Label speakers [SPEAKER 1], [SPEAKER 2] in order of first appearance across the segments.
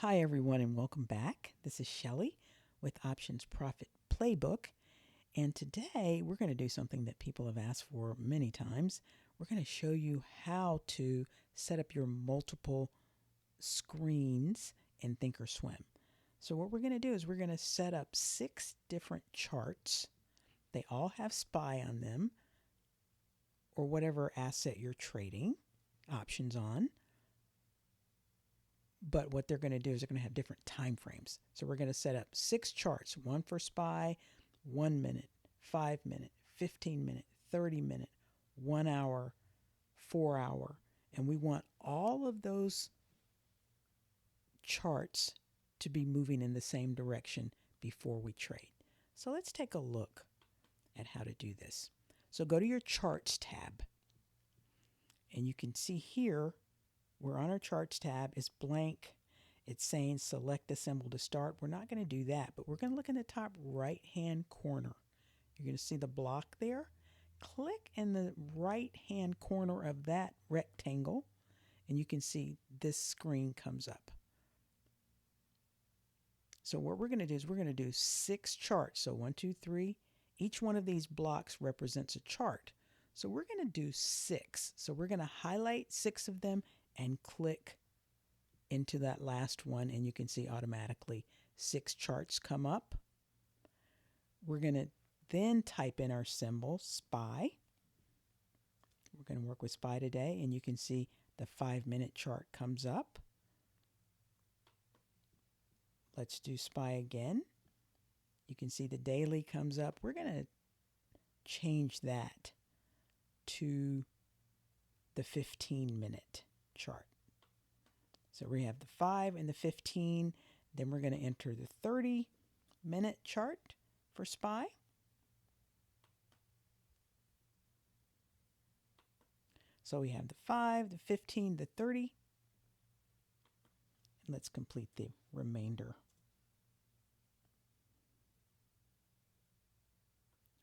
[SPEAKER 1] Hi, everyone, and welcome back. This is Shelly with Options Profit Playbook. And today we're going to do something that people have asked for many times. We're going to show you how to set up your multiple screens in Thinkorswim. So what we're going to do is we're going to set up 6 different charts. They all have SPY on them, or whatever asset you're trading options on. But what they're going to do is they're going to have different time frames. So we're going to set up 6 charts, one for SPY, 1 minute, 5 minute, 15 minute, 30 minute, 1 hour, 4 hour. And we want all of those charts to be moving in the same direction before we trade. So let's take a look at how to do this. So go to your Charts tab. And you can see here, we're on our Charts tab. It's blank. It's saying select a symbol to start. We're not going to do that, but we're going to look in the top right-hand corner. You're going to see the block there. Click in the right-hand corner of that rectangle, and you can see this screen comes up. So what we're going to do is we're going to do 6 charts. So 1, 2, 3. Each one of these blocks represents a chart. So we're going to do 6. So we're going to highlight 6 of them and click into that last one, and you can see automatically 6 charts come up. We're going to then type in our symbol, SPY. We're going to work with SPY today, and you can see the 5-minute chart comes up. Let's do SPY again. You can see the daily comes up. We're going to change that to the 15-minute chart. So we have the 5 and the 15. Then we're going to enter the 30-minute chart for SPY. So we have the 5, the 15, the 30. And let's complete the remainder.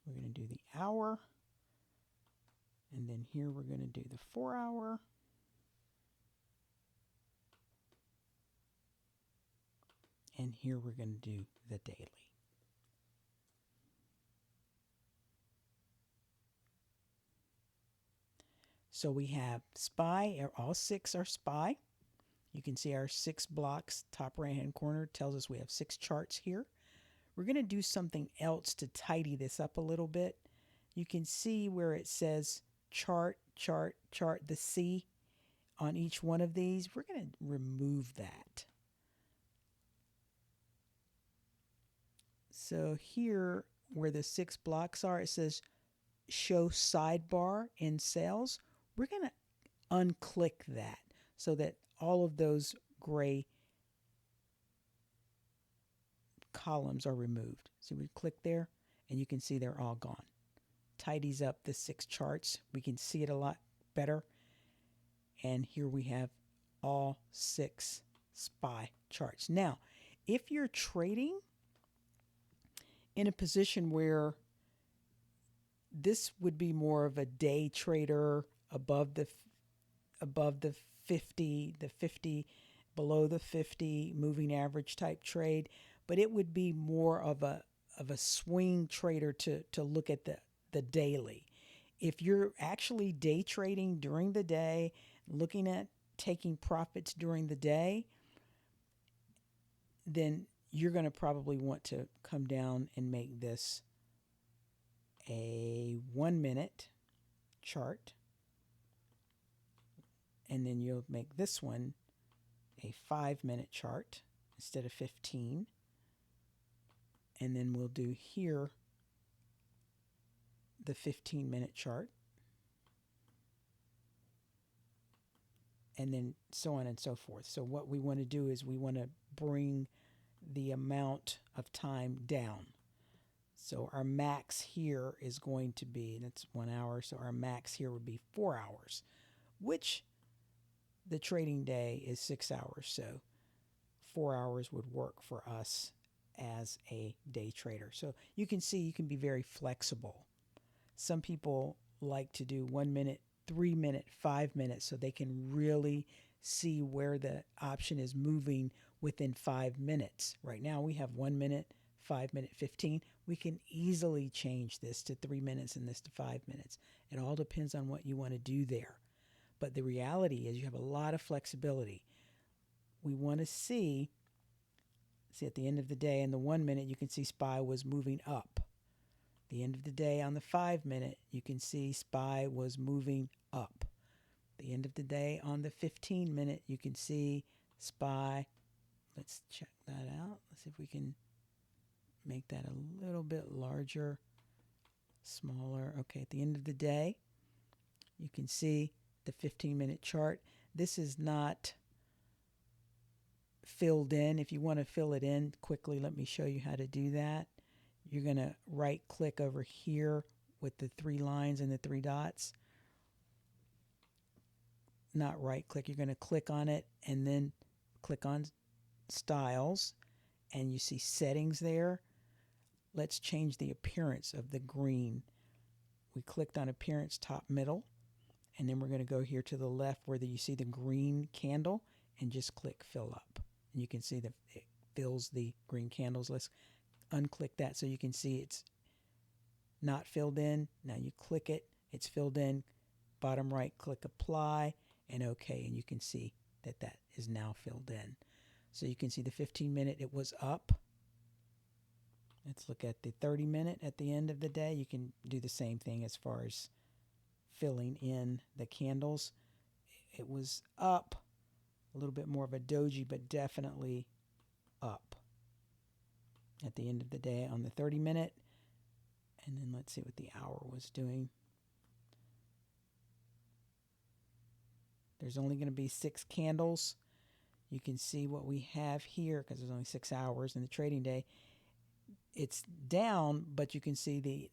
[SPEAKER 1] We're going to do the hour. And then here we're going to do the 4 hour. And here we're going to do the daily. So we have SPY, all 6 are SPY. You can see our 6 blocks, top right hand corner tells us we have 6 charts here. We're going to do something else to tidy this up a little bit. You can see where it says chart, chart, chart, the C on each one of these. We're going to remove that. So here where the 6 blocks are, it says show sidebar in sales. We're going to unclick that so that all of those gray columns are removed. So we click there and you can see they're all gone. Tidies up the 6 charts. We can see it a lot better. And here we have all 6 SPY charts. Now, if you're trading in a position where this would be more of a day trader above the 50, below the 50 moving average type trade, but it would be more of a swing trader to look at the daily. If you're actually day trading during the day, looking at taking profits during the day, then you're going to probably want to come down and make this a 1-minute chart. And then you'll make this one a 5-minute chart instead of 15. And then we'll do here the 15-minute chart. And then so on and so forth. So what we want to do is we want to bring the amount of time down. So our max here is going to be, that's 1 hour, so our max here would be 4 hours, which the trading day is 6 hours, so 4 hours would work for us as a day trader. So you can see you can be very flexible. Some people like to do 1 minute, 3 minute, 5 minutes so they can really see where the option is moving within 5 minutes. Right now we have 1 minute, 5 minute, 15. We can easily change this to 3 minutes and this to 5 minutes. It all depends on what you want to do there. But the reality is you have a lot of flexibility. We want to see at the end of the day, in the 1 minute, you can see SPY was moving up. The end of the day on the 5 minute, you can see SPY was moving up. The end of the day on the 15 minute, you can see SPY. Let's check that out. Let's see if we can make that a little bit larger, smaller. Okay, at the end of the day, you can see the 15-minute chart. This is not filled in. If you want to fill it in quickly, let me show you how to do that. You're going to right click over here with the 3 lines and the 3 dots. Not right click, you're going to click on it and then click on styles, and you see settings there. Let's change the appearance of the green. We clicked on appearance top middle, and then we're going to go here to the left where you see the green candle and just click fill up. And you can see that it fills the green candles. Let's unclick that so you can see it's not filled in. Now you click it, it's filled in. Bottom right, click apply and OK, and you can see that that is now filled in. So you can see the 15-minute, it was up. Let's look at the 30-minute at the end of the day. You can do the same thing as far as filling in the candles. It was up, a little bit more of a doji, but definitely up at the end of the day on the 30-minute. And then let's see what the hour was doing. There's only going to be 6 candles. You can see what we have here because there's only 6 hours in the trading day. It's down, but you can see the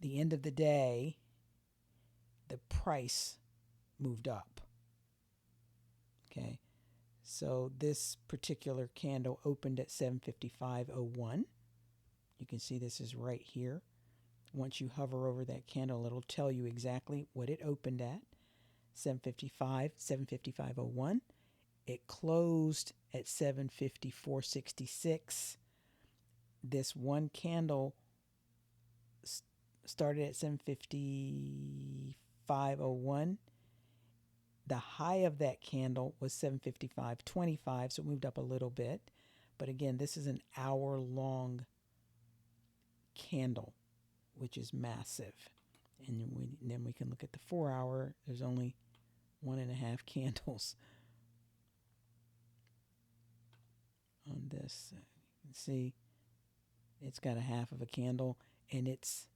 [SPEAKER 1] end of the day, the price moved up. Okay, so this particular candle opened at 755.01. You can see this is right here. Once you hover over that candle, it'll tell you exactly what it opened at. 755.01. It closed at 754.66. This one candle started at 755.01. The high of that candle was 755.25, so it moved up a little bit. But again, this is an hour-long candle, which is massive. And then we can look at the 4-hour. There's only 1.5 candles on this. You can see it's got a half of a candle, and it's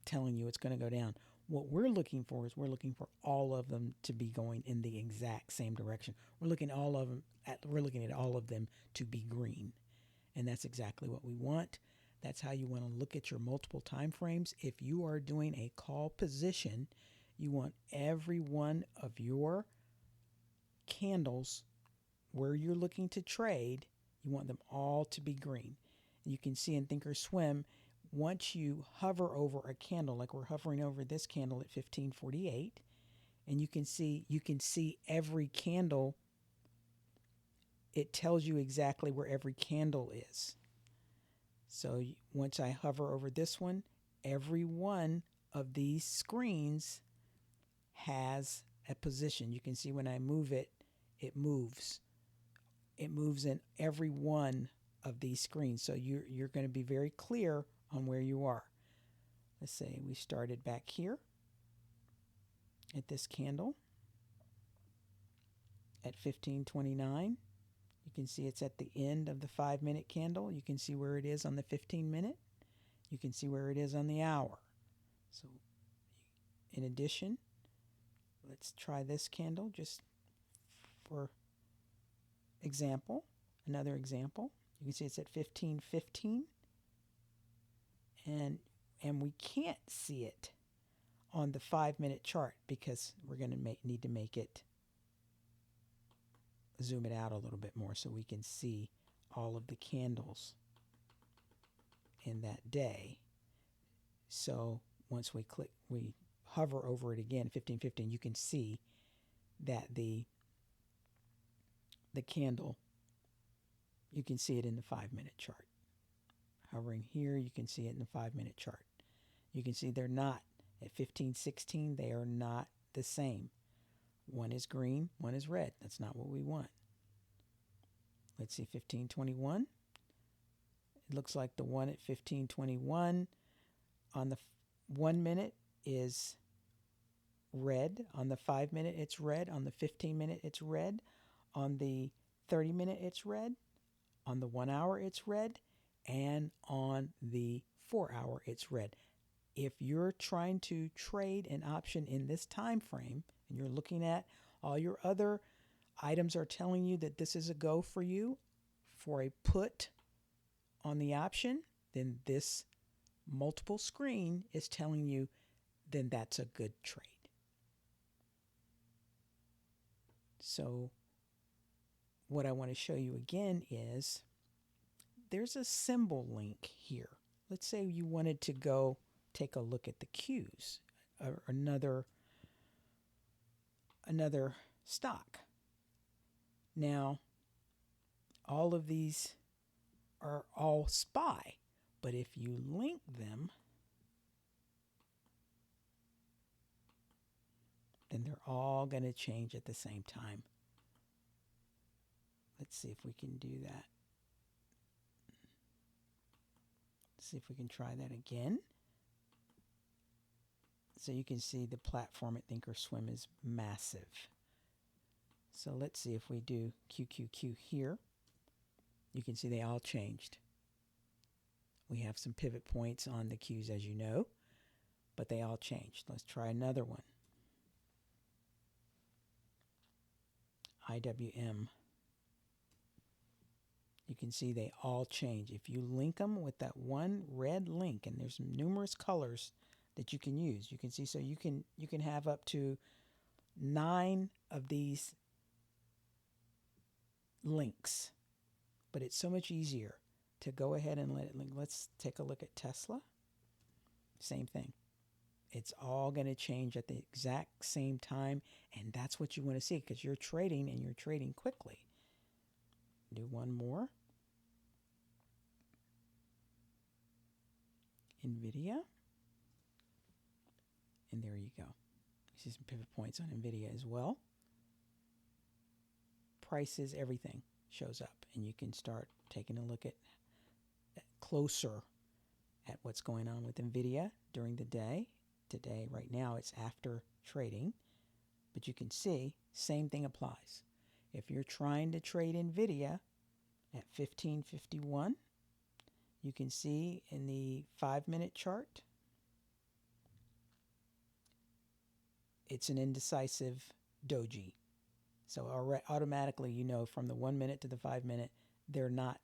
[SPEAKER 1] telling you it's going to go down. What we're looking for is we're looking for all of them to be going in the exact same direction. We're looking at all of them to be green, and that's exactly what we want. That's how you want to look at your multiple time frames. If you are doing a call position, you want every one of your candles where you're looking to trade, you want them all to be green. And you can see in Thinkorswim, once you hover over a candle, like we're hovering over this candle at 1548, and you can see every candle. It tells you exactly where every candle is. So once I hover over this one, every one of these screens has a position. You can see when I move it, it moves. It moves in every one of these screens. So you're going to be very clear on where you are. Let's say we started back here at this candle at 1529. You can see it's at the end of the 5-minute candle. You can see where it is on the 15-minute. You can see where it is on the hour. So in addition, let's try this candle just for example. Another example. You can see it's at 1515. And we can't see it on the 5-minute chart because we're going to need to make it, zoom it out a little bit more so we can see all of the candles in that day. So once we hover over it again, 1515, you can see that the candle, you can see it in the 5-minute chart. Hovering here, you can see it in the 5-minute chart. You can see they're not at 1516, they are not the same. One is green, one is red. That's not what we want. Let's see, 1521. It looks like the one at 1521 on the 1 minute is red. On the 5-minute, it's red. On the 15-minute, it's red. On the 30-minute, it's red. On the 1 hour, it's red. And on the 4 hour, it's red. If you're trying to trade an option in this time frame and you're looking at all your other items are telling you that this is a go for you for a put on the option, then this multiple screen is telling you then that's a good trade. So what I want to show you again is there's a symbol link here. Let's say you wanted to go take a look at the cues or another stock. Now, all of these are all SPY, but if you link them, then they're all going to change at the same time. Let's see if we can do that. Let's see if we can try that again. So you can see the platform at Thinkorswim is massive. So let's see if we do QQQ here. You can see they all changed. We have some pivot points on the Qs, as you know, but they all changed. Let's try another one. IWM. You can see they all change. If you link them with that one red link, and there's numerous colors that you can use. You can see, so you can have up to 9 of these links, but it's so much easier to go ahead and let it link. Let's take a look at Tesla. Same thing. It's all going to change at the exact same time, and that's what you want to see because you're trading and you're trading quickly. Do one more. NVIDIA. And there you go. You see some pivot points on NVIDIA as well. Prices, everything shows up, and you can start taking a look at closer at what's going on with NVIDIA during the day. Today, right now, it's after trading, but you can see same thing applies. If you're trying to trade NVIDIA at 1551, you can see in the 5-minute chart, it's an indecisive doji. So automatically, you know, from the 1 minute to the 5-minute, they're not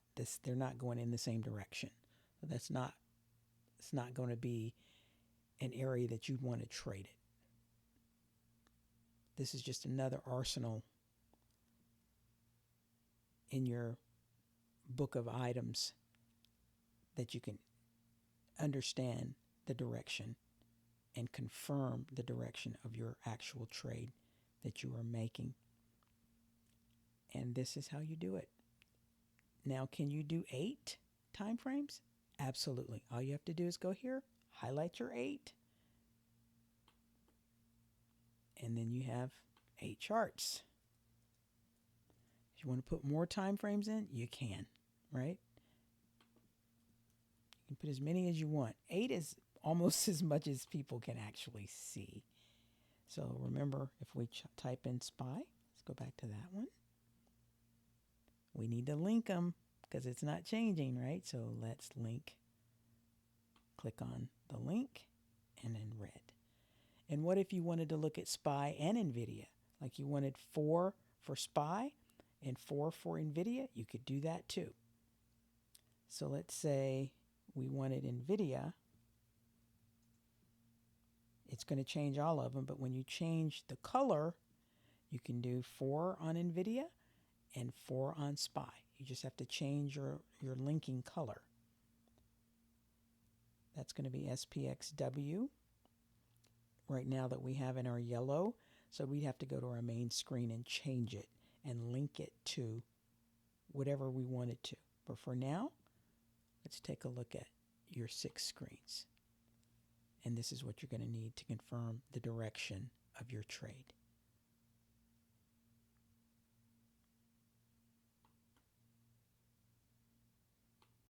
[SPEAKER 1] going in the same direction. So it's not going to be an area that you'd want to trade it. This is just another arsenal in your book of items that you can understand the direction and confirm the direction of your actual trade that you are making. And this is how you do it. Now, can you do 8 time frames? Absolutely. All you have to do is go here, highlight your 8, and then you have 8 charts. If you want to put more time frames in, you can, right? You can put as many as you want. 8 is almost as much as people can actually see. So remember, if we type in SPY, let's go back to that one. We need to link them because it's not changing, right? So let's link. Click on the link and then red. And what if you wanted to look at SPY and NVIDIA? Like you wanted 4 for SPY and 4 for NVIDIA? You could do that too. So let's say we wanted NVIDIA. It's going to change all of them, but when you change the color, you can do 4 on NVIDIA and 4 on SPY. You just have to change your linking color. That's going to be SPXW, right now that we have in our yellow. So we'd have to go to our main screen and change it and link it to whatever we wanted to. But for now, let's take a look at your 6 screens. And this is what you're going to need to confirm the direction of your trade.